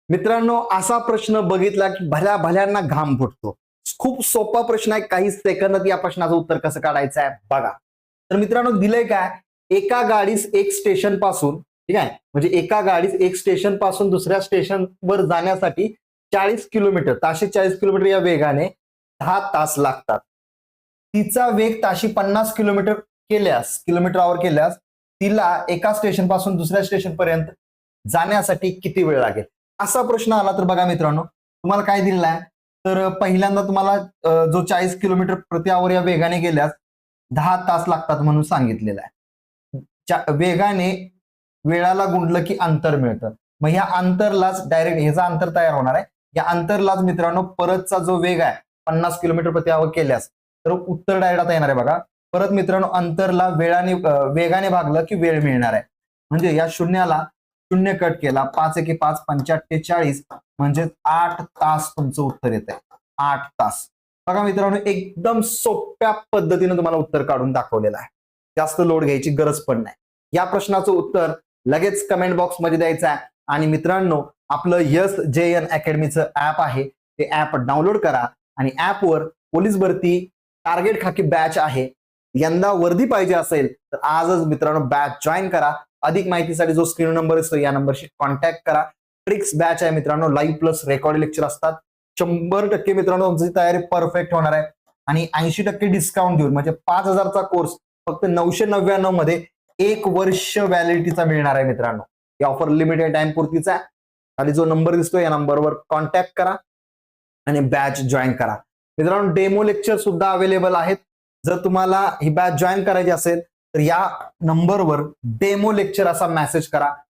मित्रांनो, असा प्रश्न बघितला की भल्या भल्यांना घाम फुटतो. खूप सोपा प्रश्न आहे. काही सेकंदात या प्रश्नाचं उत्तर कसं काढायचं आहे बघा. तर मित्रांनो, दिलंय काय, एका गाडीस एक स्टेशन पासून, ठीक आहे, म्हणजे एका गाडीस एक स्टेशन पासून दुसऱ्या स्टेशनवर जाण्यासाठी 40 किलोमीटर, ताशी 40 किलोमीटर या वेगाने 10 तास लागतात. तिचा वेग ताशी 50 किलोमीटर केल्यास तिला एका स्टेशन पासून दुसऱ्या स्टेशन पर्यंत जाण्यासाठी किती वेळ लागेल? असा प्रश्न आला तर बघा मित्रांनो, तुम्हाला काय दिलेला आहे, तर पहिल्यांदा तुम्हाला जो 40 किलोमीटर प्रति आवर या वेगाने गेल्यास 10 तास लागतात म्हणून सांगितलेलं आहे. वेगाने वेळाला गुणलं की अंतर मिळतं. मग ह्या अंतरलाच डायरेक्ट ह्याचा अंतर तयार होणार आहे. या अंतरलाच मित्रांनो परतचा जो वेग आहे 50 किलोमीटर प्रति आवर केल्यास तर उत्तर डायरेक्ट आता येणार आहे बघा. परत मित्रांनो, अंतरला वेगाने भागलं की वेळ मिळणार आहे. म्हणजे या शून्याला शून्य कट केला, 5 एके 5, 45 म्हणजे 8 तास तुमचं उत्तर येत आहे. 8 तास. बघा मित्रांनो, एकदम सोप्या पद्धतीने तुम्हाला उत्तर काढून दाखवलेलं आहे. जास्त लोड घ्यायची गरज पण नाही. या प्रश्नाचं उत्तर लगेच कमेंट बॉक्स मध्ये द्यायचं आहे. आणि मित्रांनो, आपलं SJN अकॅडमीचं ऍप आहे, ते ऍप डाउनलोड करा आणि ऍपवर पोलीस भरती टार्गेट खाकी बॅच आहे. यंदा वर्दी पाहिजे असेल तर आजच मित्रांनो बॅच जॉईन करा. अधिक माहितीसाठी जो स्क्रीन नंबर असतो या नंबरशी कॉन्टॅक्ट करा. ट्रिक्स बॅच आहे मित्रांनो, लाईव्ह प्लस रेकॉर्ड लेक्चर असतात. 100% मित्रांनो तुमची तयारी परफेक्ट होणार आहे. आणि 80% डिस्काउंट देऊन म्हणजे 5000चा कोर्स फक्त 999 मध्ये 1 वर्ष व्हॅलिडिटीचा मिळणार आहे मित्रांनो. ही ऑफर लिमिटेड टाइम पुरतीच आहे. खाली जो नंबर दिसतो या नंबरवर कॉन्टॅक्ट करा आणि बॅच जॉईन करा. मित्रांनो, डेमो लेक्चर सुद्धा अवेलेबल आहेत. जर तुम्हाला ही बॅच जॉईन करायची असेल तर या नंबरवर डेमो लेक्चर असा मेसेज करा.